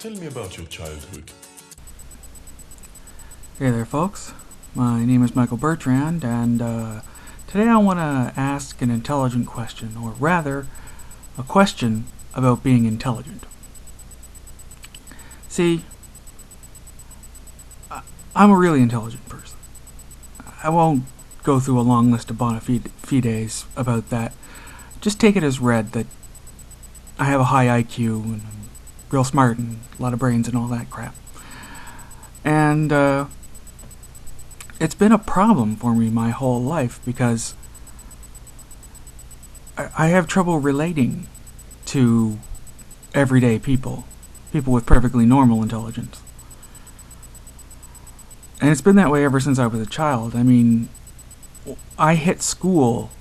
Tell me about your childhood. Hey there, folks. My name is Michael Bertrand, and today I want to ask an intelligent question, or rather, a question about being intelligent. See, I'm a really intelligent person. I won't go through a long list of bona fides about that. Just take it as read that I have a high IQ and I'm real smart and a lot of brains and all that crap. And it's been a problem for me my whole life because I have trouble relating to everyday people with perfectly normal intelligence. And it's been that way ever since I was a child. I mean, I hit school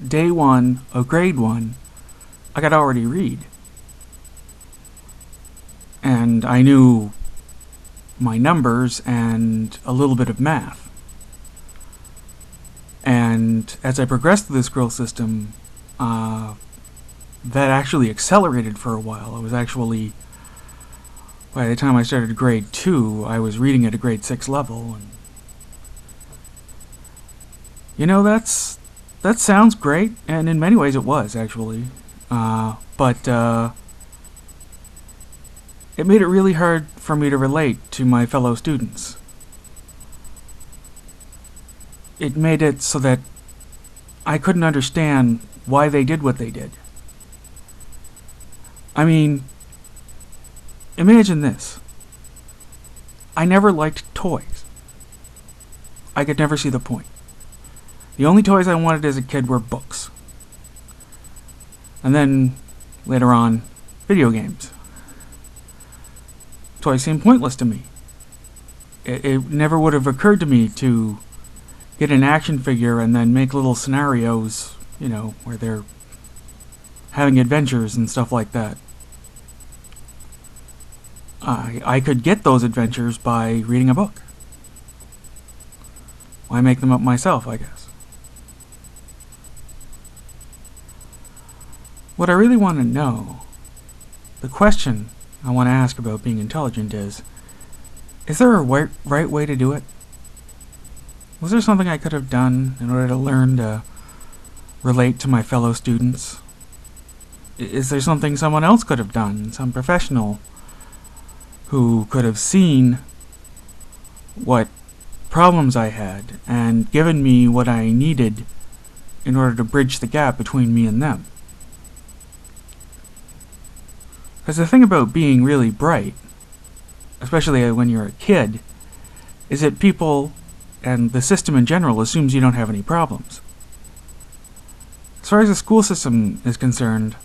day one of grade one, I could already read. And I knew my numbers and a little bit of math. And as I progressed through the school system, that actually accelerated for a while. I was actually, by the time I started grade 2, I was reading at a grade 6 level. And you know, that sounds great, and in many ways it was, actually. But it made it really hard for me to relate to my fellow students. It made it so that I couldn't understand why they did what they did. I mean, imagine this. I never liked toys. I could never see the point. The only toys I wanted as a kid were books. And then, later on, video games. Toys seemed pointless to me. It never would have occurred to me to get an action figure and then make little scenarios, you know, where they're having adventures and stuff like that. I could get those adventures by reading a book. Why make them up myself, I guess? What I really want to know, the question I want to ask about being intelligent is there a right way to do it? Was there something I could have done in order to learn to relate to my fellow students? Is there something someone else could have done, some professional who could have seen what problems I had and given me what I needed in order to bridge the gap between me and them? Because the thing about being really bright, especially when you're a kid, is that people and the system in general assumes you don't have any problems. As far as the school system is concerned,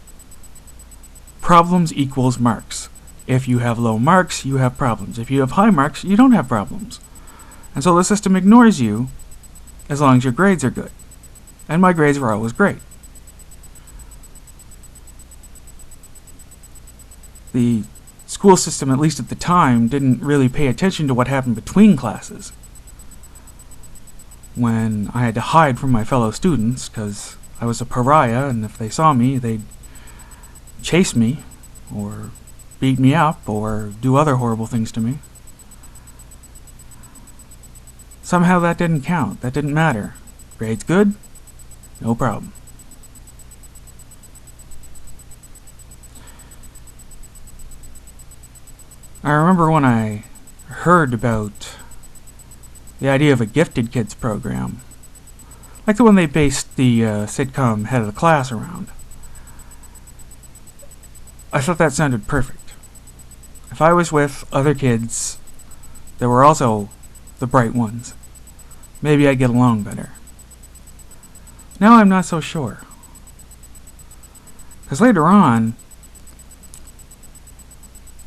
problems equals marks. If you have low marks, you have problems. If you have high marks, you don't have problems. And so the system ignores you as long as your grades are good. And my grades were always great. The school system, at least at the time, didn't really pay attention to what happened between classes. When I had to hide from my fellow students because I was a pariah, and if they saw me, they'd chase me, or beat me up, or do other horrible things to me. Somehow that didn't count. That didn't matter. Grades good? No problem. I remember when I heard about the idea of a gifted kids program, like the one they based the sitcom Head of the Class around. I thought that sounded perfect. If I was with other kids that were also the bright ones, maybe I'd get along better. Now I'm not so sure. Because later on,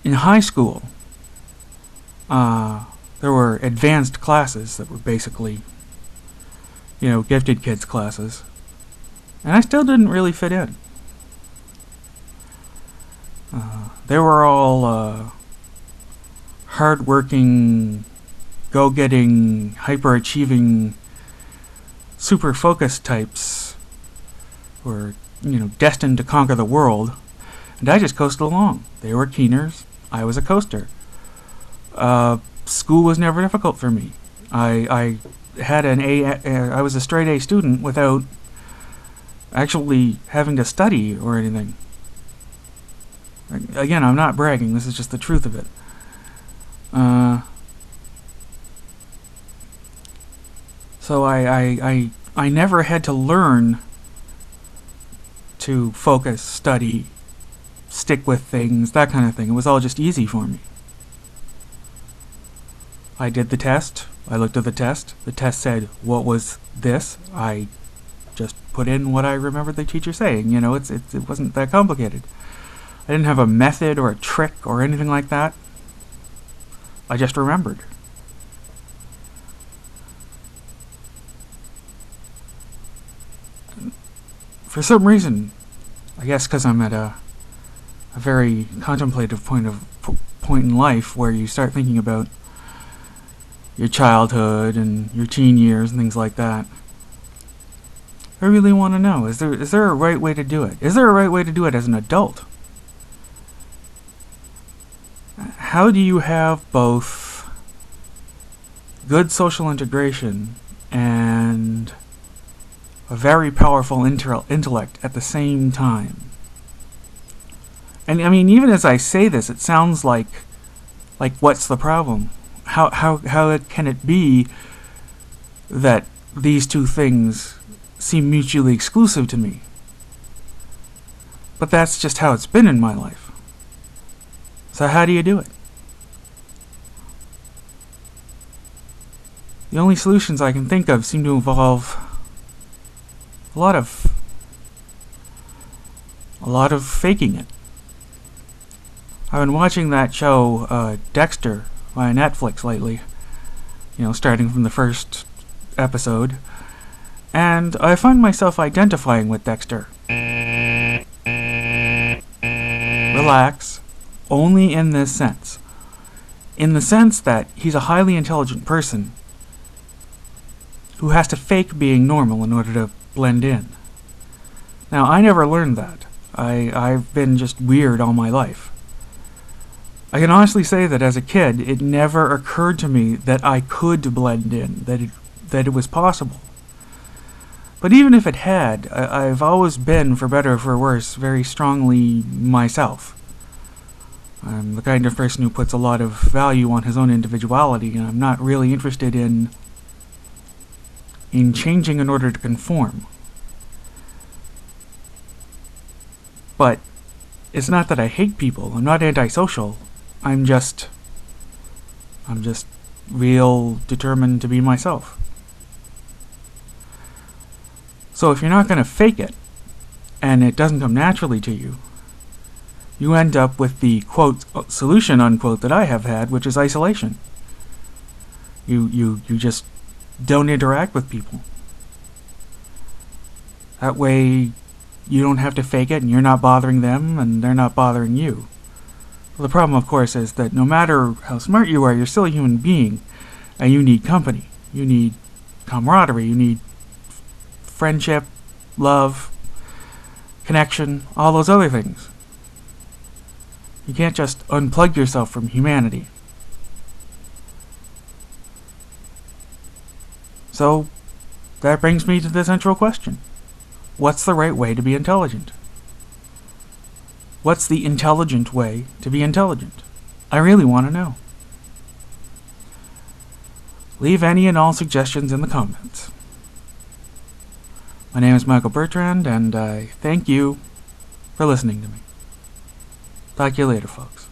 in high school, there were advanced classes that were basically, you know, gifted kids classes. And I still didn't really fit in. They were all hard-working, go-getting, hyper-achieving, super-focused types who were, you know, destined to conquer the world. And I just coasted along. They were keeners. I was a coaster. School was never difficult for me. I had an A. I was a straight A student without actually having to study or anything. Again, I'm not bragging. This is just the truth of it. So I never had to learn to focus, study, stick with things, that kind of thing. It was all just easy for me. I did the test. I looked at the test. The test said, what was this? I just put in what I remembered the teacher saying. You know, it wasn't that complicated. I didn't have a method or a trick or anything like that. I just remembered. For some reason, I guess because I'm at a very contemplative point in life where you start thinking about your childhood and your teen years and things like that. I really want to know, is there a right way to do it? Is there a right way to do it as an adult? How do you have both good social integration and a very powerful intellect at the same time? And I mean, even as I say this, it sounds like what's the problem? How can it be that these two things seem mutually exclusive to me? But that's just how it's been in my life. So how do you do it? The only solutions I can think of seem to involve a lot of faking it. I've been watching that show Dexter on Netflix lately, you know, starting from the first episode, and I find myself identifying with Dexter. Relax, only in this sense. In the sense that he's a highly intelligent person who has to fake being normal in order to blend in. Now, I never learned that. I've been just weird all my life. I can honestly say that as a kid, it never occurred to me that I could blend in, that it was possible. But even if it had, I've always been, for better or for worse, very strongly myself. I'm the kind of person who puts a lot of value on his own individuality, and I'm not really interested in changing in order to conform. But it's not that I hate people. I'm not antisocial. I'm just real determined to be myself. So if you're not going to fake it, and it doesn't come naturally to you, you end up with the, quote, solution, unquote, that I have had, which is isolation. You just don't interact with people. That way, you don't have to fake it, and you're not bothering them, and they're not bothering you. Well, the problem, of course, is that no matter how smart you are, you're still a human being, and you need company. You need camaraderie. You need friendship, love, connection, all those other things. You can't just unplug yourself from humanity. So, that brings me to the central question. What's the right way to be intelligent? What's the intelligent way to be intelligent? I really want to know. Leave any and all suggestions in the comments. My name is Michael Bertrand, and I thank you for listening to me. Talk to you later, folks.